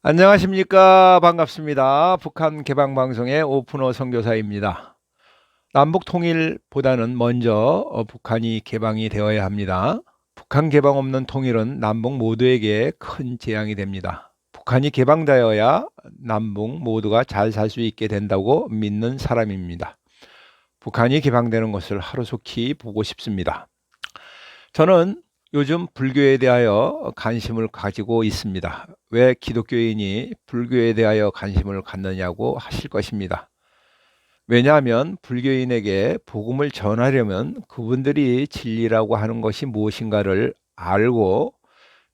안녕하십니까. 반갑습니다. 북한 개방방송의 오픈호 선교사입니다. 남북 통일보다는 먼저 북한이 개방이 되어야 합니다. 북한 개방 없는 통일은 남북 모두에게 큰 재앙이 됩니다. 북한이 개방되어야 남북 모두가 잘 살 수 있게 된다고 믿는 사람입니다. 북한이 개방되는 것을 하루속히 보고 싶습니다. 저는 요즘 불교에 대하여 관심을 가지고 있습니다. 왜 기독교인이 불교에 대하여 관심을 갖느냐고 하실 것입니다. 왜냐하면 불교인에게 복음을 전하려면 그분들이 진리라고 하는 것이 무엇인가를 알고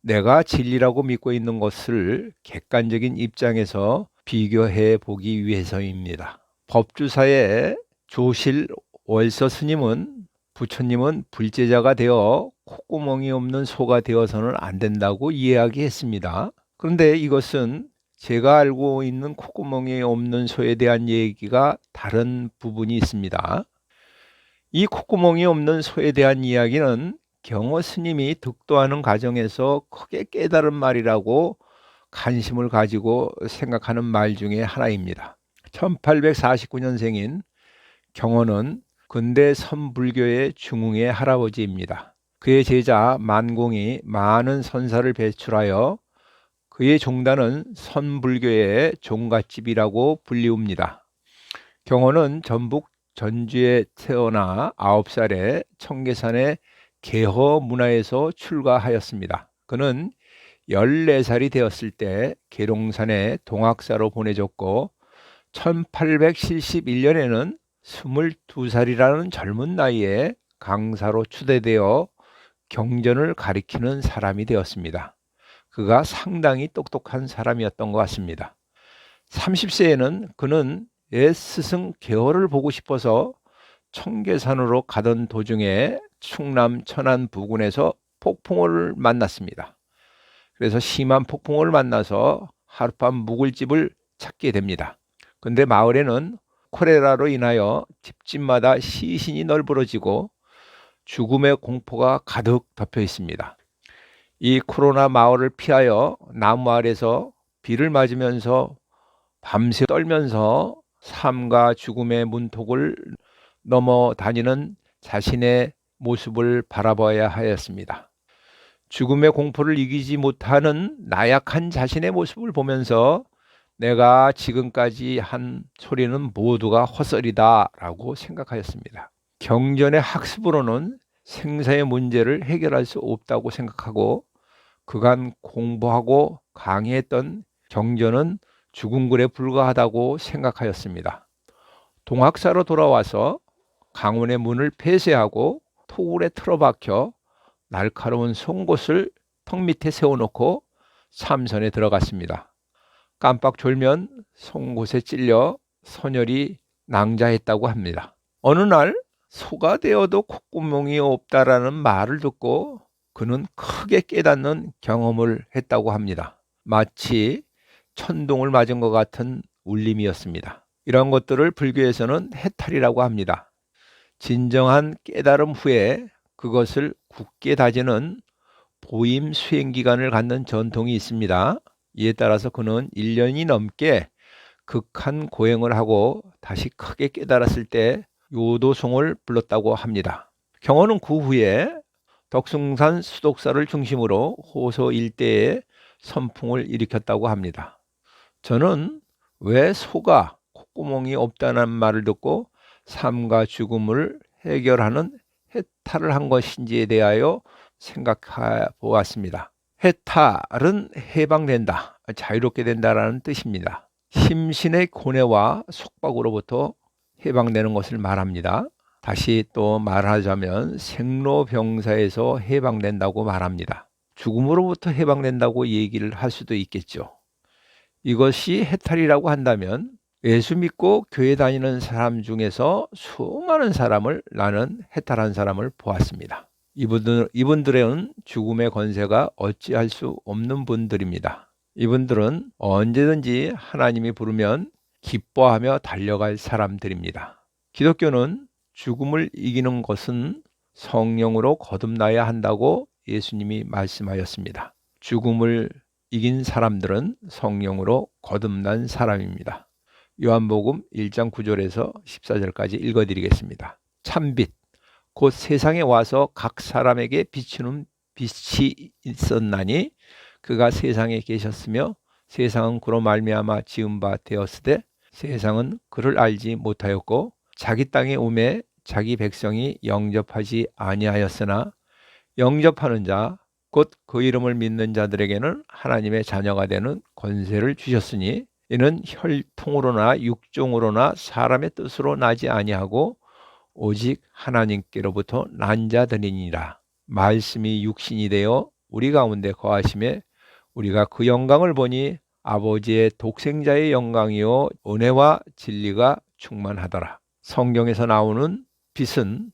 내가 진리라고 믿고 있는 것을 객관적인 입장에서 비교해 보기 위해서입니다. 법주사의 조실 월서 스님은 부처님은 불제자가 되어 콧구멍이 없는 소가 되어서는 안 된다고 이야기했습니다. 그런데 이것은 제가 알고 있는 콧구멍이 없는 소에 대한 얘기가 다른 부분이 있습니다. 이 콧구멍이 없는 소에 대한 이야기는 경호 스님이 득도하는 과정에서 크게 깨달은 말이라고 관심을 가지고 생각하는 말 중에 하나입니다. 1849년생인 경호는 근대 선불교의 중흥의 할아버지입니다. 그의 제자 만공이 많은 선사를 배출하여 그의 종단은 선불교의 종갓집이라고 불리웁니다. 경호는 전북 전주에 태어나 9살에 청계산의 개허 문화에서 출가하였습니다. 그는 14살이 되었을 때 계룡산에 동학사로 보내졌고 1871년에는 22살이라는 젊은 나이에 강사로 추대되어 경전을 가리키는 사람이 되었습니다. 그가 상당히 똑똑한 사람이었던 것 같습니다. 30세에는 그는 옛 스승 개허를 보고 싶어서 청계산으로 가던 도중에 충남 천안 부근에서 폭풍우를 만났습니다. 그래서 심한 폭풍우를 만나서 하룻밤 묵을 집을 찾게 됩니다. 근데 마을에는 콜레라로 인하여 집집마다 시신이 널브러지고 죽음의 공포가 가득 덮여 있습니다. 이 코로나 마을을 피하여 나무 아래서 비를 맞으면서 밤새 떨면서 삶과 죽음의 문턱을 넘어 다니는 자신의 모습을 바라봐야 하였습니다. 죽음의 공포를 이기지 못하는 나약한 자신의 모습을 보면서 내가 지금까지 한 소리는 모두가 헛소리다 라고 생각하였습니다. 경전의 학습으로는 생사의 문제를 해결할 수 없다고 생각하고 그간 공부하고 강의했던 경전은 죽은 글에 불과하다고 생각하였습니다. 동학사로 돌아와서 강원의 문을 폐쇄하고 토굴에 틀어박혀 날카로운 송곳을 턱 밑에 세워놓고 참선에 들어갔습니다. 깜빡 졸면 송곳에 찔려 선열이 낭자했다고 합니다. 어느 날 소가 되어도 콧구멍이 없다라는 말을 듣고 그는 크게 깨닫는 경험을 했다고 합니다. 마치 천둥을 맞은 것 같은 울림이었습니다. 이런 것들을 불교에서는 해탈이라고 합니다. 진정한 깨달음 후에 그것을 굳게 다지는 보임 수행 기간을 갖는 전통이 있습니다. 이에 따라서 그는 1년이 넘게 극한 고행을 하고 다시 크게 깨달았을 때 요도송을 불렀다고 합니다. 경호는 그 후에 덕숭산 수독사를 중심으로 호소 일대에 선풍을 일으켰다고 합니다. 저는 왜 소가 콧구멍이 없다는 말을 듣고 삶과 죽음을 해결하는 해탈을 한 것인지에 대하여 생각해 보았습니다. 해탈은 해방된다, 자유롭게 된다라는 뜻입니다. 심신의 고뇌와 속박으로부터 해방되는 것을 말합니다. 다시 또 말하자면 생로병사에서 해방된다고 말합니다. 죽음으로부터 해방된다고 얘기를 할 수도 있겠죠. 이것이 해탈이라고 한다면 예수 믿고 교회 다니는 사람 중에서 수많은 사람을 나는 해탈한 사람을 보았습니다. 이분들은 죽음의 권세가 어찌할 수 없는 분들입니다. 이분들은 언제든지 하나님이 부르면 기뻐하며 달려갈 사람들입니다. 기독교는 죽음을 이기는 것은 성령으로 거듭나야 한다고 예수님이 말씀하였습니다. 죽음을 이긴 사람들은 성령으로 거듭난 사람입니다. 요한복음 1장 9절에서 14절까지 읽어드리겠습니다. 참빛, 곧 세상에 와서 각 사람에게 비추는 빛이 있었나니 그가 세상에 계셨으며 세상은 그로 말미암아 지은 바 되었으되 세상은 그를 알지 못하였고 자기 땅에 오매 자기 백성이 영접하지 아니하였으나 영접하는 자 곧 그 이름을 믿는 자들에게는 하나님의 자녀가 되는 권세를 주셨으니 이는 혈통으로나 육종으로나 사람의 뜻으로 나지 아니하고 오직 하나님께로부터 난 자들이니라. 말씀이 육신이 되어 우리 가운데 거하심에 우리가 그 영광을 보니 아버지의 독생자의 영광이요 은혜와 진리가 충만하더라. 성경에서 나오는 빛은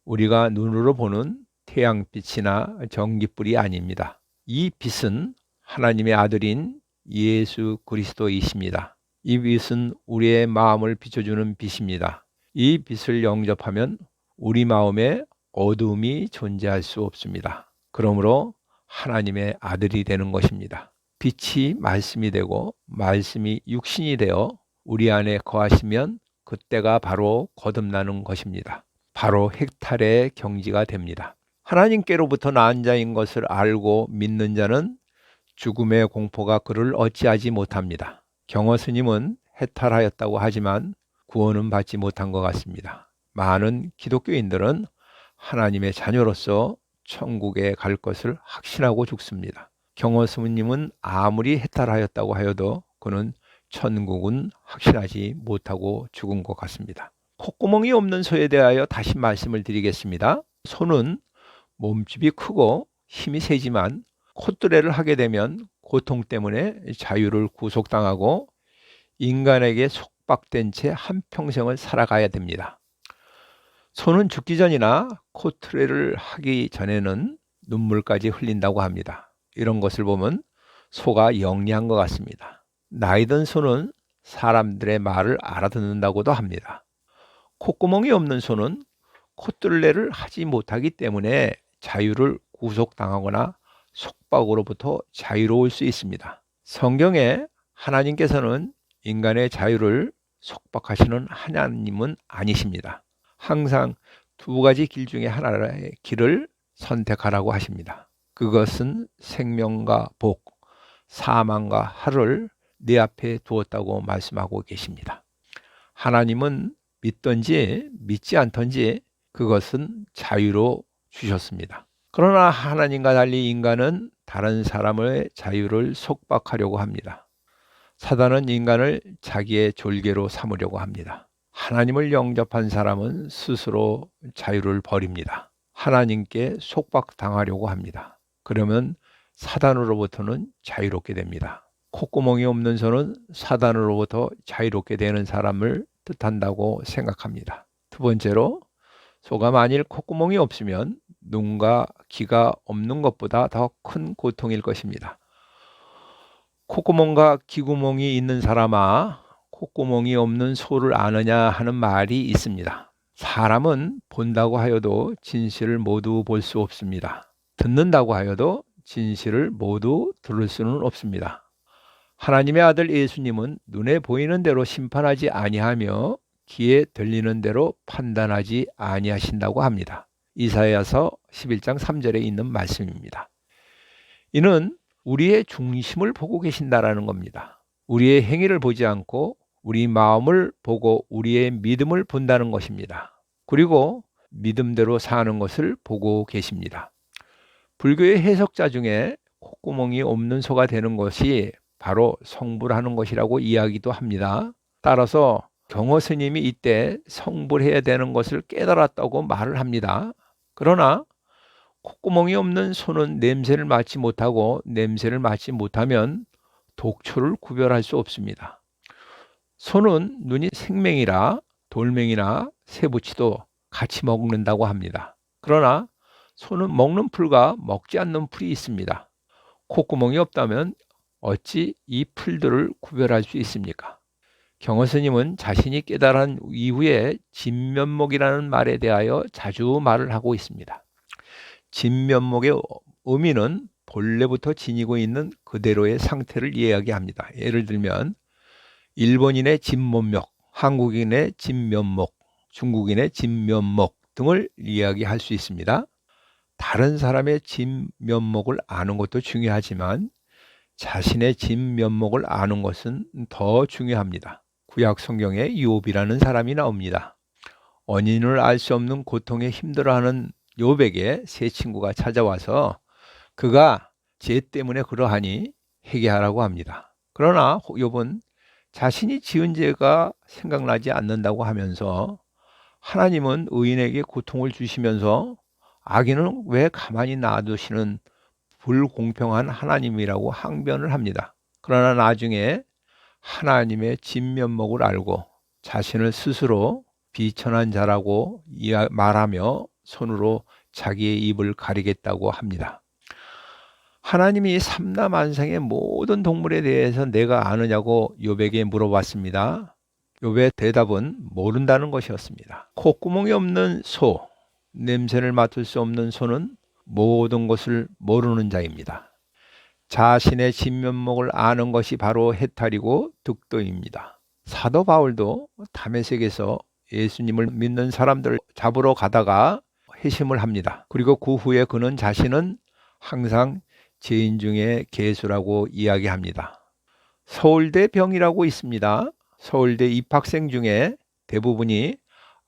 우리가 눈으로 보는 태양빛이나 전기불이 아닙니다. 이 빛은 하나님의 아들인 예수 그리스도이십니다. 이 빛은 우리의 마음을 비춰주는 빛입니다. 이 빛을 영접하면 우리 마음에 어두움이 존재할 수 없습니다. 그러므로 하나님의 아들이 되는 것입니다. 빛이 말씀이 되고 말씀이 육신이 되어 우리 안에 거하시면 그때가 바로 거듭나는 것입니다. 바로 핵탈의 경지가 됩니다. 하나님께로부터 난 자인 것을 알고 믿는 자는 죽음의 공포가 그를 어찌하지 못합니다. 경허 스님은 해탈하였다고 하지만 구원은 받지 못한 것 같습니다. 많은 기독교인들은 하나님의 자녀로서 천국에 갈 것을 확신하고 죽습니다. 경허 스님은 아무리 해탈하였다고 하여도 그는 천국은 확신하지 못하고 죽은 것 같습니다. 콧구멍이 없는 소에 대하여 다시 말씀을 드리겠습니다. 소는 몸집이 크고 힘이 세지만 콧뚜레를 하게 되면 고통 때문에 자유를 구속당하고 인간에게 속박된 채 한평생을 살아가야 됩니다. 소는 죽기 전이나 콧뚜레를 하기 전에는 눈물까지 흘린다고 합니다. 이런 것을 보면 소가 영리한 것 같습니다. 나이 든 소는 사람들의 말을 알아듣는다고도 합니다. 콧구멍이 없는 소는 콧뚜레를 하지 못하기 때문에 자유를 구속당하거나 속박으로부터 자유로울 수 있습니다. 성경에 하나님께서는 인간의 자유를 속박하시는 하나님은 아니십니다. 항상 두 가지 길 중에 하나의 길을 선택하라고 하십니다. 그것은 생명과 복, 사망과 하를 내 앞에 두었다고 말씀하고 계십니다. 하나님은 믿든지 믿지 않든지 그것은 자유로 주셨습니다. 그러나 하나님과 달리 인간은 다른 사람의 자유를 속박하려고 합니다. 사단은 인간을 자기의 졸개로 삼으려고 합니다. 하나님을 영접한 사람은 스스로 자유를 버립니다. 하나님께 속박당하려고 합니다. 그러면 사단으로부터는 자유롭게 됩니다. 콧구멍이 없는 소는 사단으로부터 자유롭게 되는 사람을 뜻한다고 생각합니다. 두 번째로, 소가 만일 콧구멍이 없으면 눈과 귀가 없는 것보다 더 큰 고통일 것입니다. 콧구멍과 귀구멍이 있는 사람아, 콧구멍이 없는 소를 아느냐 하는 말이 있습니다. 사람은 본다고 하여도 진실을 모두 볼 수 없습니다. 듣는다고 하여도 진실을 모두 들을 수는 없습니다. 하나님의 아들 예수님은 눈에 보이는 대로 심판하지 아니하며 귀에 들리는 대로 판단하지 아니하신다고 합니다. 이사야서 11장 3절에 있는 말씀입니다. 이는 우리의 중심을 보고 계신다라는 겁니다. 우리의 행위를 보지 않고 우리 마음을 보고 우리의 믿음을 본다는 것입니다. 그리고 믿음대로 사는 것을 보고 계십니다. 불교의 해석자 중에 콧구멍이 없는 소가 되는 것이 바로 성불하는 것이라고 이야기도 합니다. 따라서 경허 스님이 이때 성불해야 되는 것을 깨달았다고 말을 합니다. 그러나 콧구멍이 없는 소는 냄새를 맡지 못하고 냄새를 맡지 못하면 독초를 구별할 수 없습니다. 소는 눈이 생명이라 돌멩이나 새부치도 같이 먹는다고 합니다. 그러나 소는 먹는 풀과 먹지 않는 풀이 있습니다. 콧구멍이 없다면 어찌 이 풀들을 구별할 수 있습니까? 경허 스님은 자신이 깨달은 이후에 진면목이라는 말에 대하여 자주 말을 하고 있습니다. 진면목의 의미는 본래부터 지니고 있는 그대로의 상태를 이야기합니다. 예를 들면 일본인의 진면목, 한국인의 진면목, 중국인의 진면목 등을 이야기할 수 있습니다. 다른 사람의 진면목을 아는 것도 중요하지만 자신의 진면목을 아는 것은 더 중요합니다. 구약 성경에 욥이라는 사람이 나옵니다. 원인을 알 수 없는 고통에 힘들어하는 욥에게 세 친구가 찾아와서 그가 죄 때문에 그러하니 회개하라고 합니다. 그러나 욥은 자신이 지은 죄가 생각나지 않는다고 하면서 하나님은 의인에게 고통을 주시면서 악인은 왜 가만히 놔두시는 불공평한 하나님이라고 항변을 합니다. 그러나 나중에 하나님의 진면목을 알고 자신을 스스로 비천한 자라고 말하며 손으로 자기의 입을 가리겠다고 합니다. 하나님이 삼라만상의 모든 동물에 대해서 내가 아느냐고 욥에게 물어봤습니다. 욥의 대답은 모른다는 것이었습니다. 콧구멍이 없는 소, 냄새를 맡을 수 없는 소는 모든 것을 모르는 자입니다. 자신의 진면목을 아는 것이 바로 해탈이고 득도입니다. 사도 바울도 다메섹에서 예수님을 믿는 사람들을 잡으러 가다가 회심을 합니다. 그리고 그 후에 그는 자신은 항상 죄인 중에 괴수라고 이야기합니다. 서울대 병이라고 있습니다. 서울대 입학생 중에 대부분이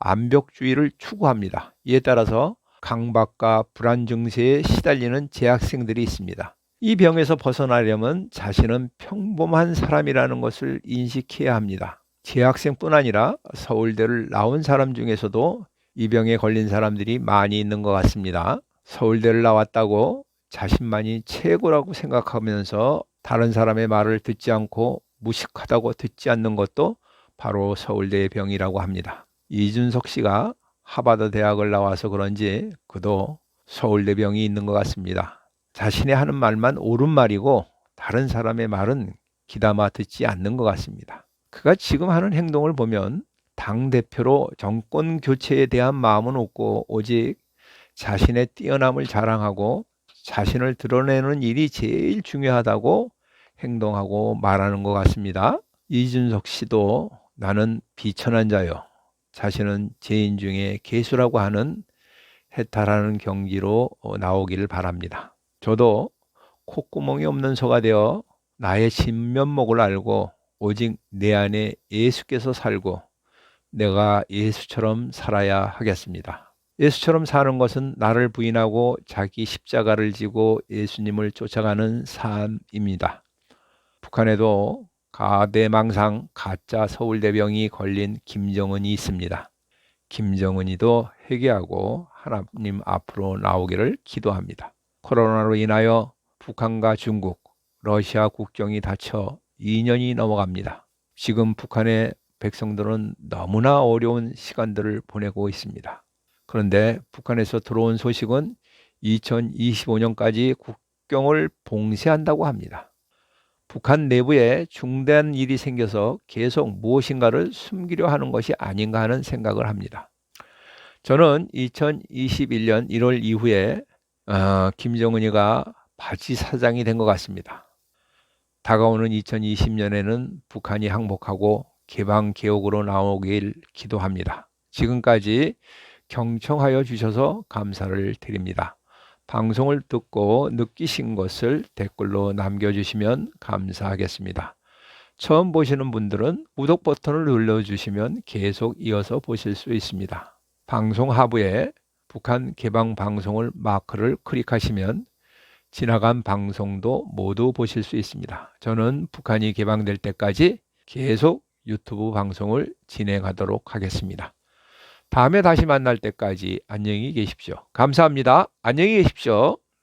완벽주의를 추구합니다. 이에 따라서 강박과 불안 증세에 시달리는 재학생들이 있습니다. 이 병에서 벗어나려면 자신은 평범한 사람이라는 것을 인식해야 합니다. 재학생뿐 아니라 서울대를 나온 사람 중에서도 이 병에 걸린 사람들이 많이 있는 것 같습니다. 서울대를 나왔다고 자신만이 최고라고 생각하면서 다른 사람의 말을 듣지 않고 무식하다고 듣지 않는 것도 바로 서울대의 병이라고 합니다. 이준석 씨가 하버드 대학을 나와서 그런지 그도 서울대 병이 있는 것 같습니다. 자신이 하는 말만 옳은 말이고 다른 사람의 말은 귀담아 듣지 않는 것 같습니다. 그가 지금 하는 행동을 보면 당대표로 정권 교체에 대한 마음은 없고 오직 자신의 뛰어남을 자랑하고 자신을 드러내는 일이 제일 중요하다고 행동하고 말하는 것 같습니다. 이준석 씨도 나는 비천한 자요, 자신은 죄인 중에 괴수라고 하는 해탈하는 경지로 나오기를 바랍니다. 저도 콧구멍이 없는 소가 되어 나의 진면목을 알고 오직 내 안에 예수께서 살고 내가 예수처럼 살아야 하겠습니다. 예수처럼 사는 것은 나를 부인하고 자기 십자가를 지고 예수님을 쫓아가는 삶입니다. 북한에도 가대망상 가짜 서울대병이 걸린 김정은이 있습니다. 김정은이도 회개하고 하나님 앞으로 나오기를 기도합니다. 코로나로 인하여 북한과 중국, 러시아 국경이 닫혀 2년이 넘어갑니다. 지금 북한의 백성들은 너무나 어려운 시간들을 보내고 있습니다. 그런데 북한에서 들어온 소식은 2025년까지 국경을 봉쇄한다고 합니다. 북한 내부에 중대한 일이 생겨서 계속 무엇인가를 숨기려 하는 것이 아닌가 하는 생각을 합니다. 저는 2021년 1월 이후에 김정은이가 바지 사장이 된 것 같습니다. 다가오는 2020년에는 북한이 항복하고 개방 개혁으로 나오길 기도합니다. 지금까지 경청하여 주셔서 감사를 드립니다. 방송을 듣고 느끼신 것을 댓글로 남겨주시면 감사하겠습니다. 처음 보시는 분들은 구독 버튼을 눌러주시면 계속 이어서 보실 수 있습니다. 방송 하부에 북한 개방 방송을 마크를 클릭하시면 지나간 방송도 모두 보실 수 있습니다. 저는 북한이 개방될 때까지 계속 유튜브 방송을 진행하도록 하겠습니다. 다음에 다시 만날 때까지 안녕히 계십시오. 감사합니다. 안녕히 계십시오.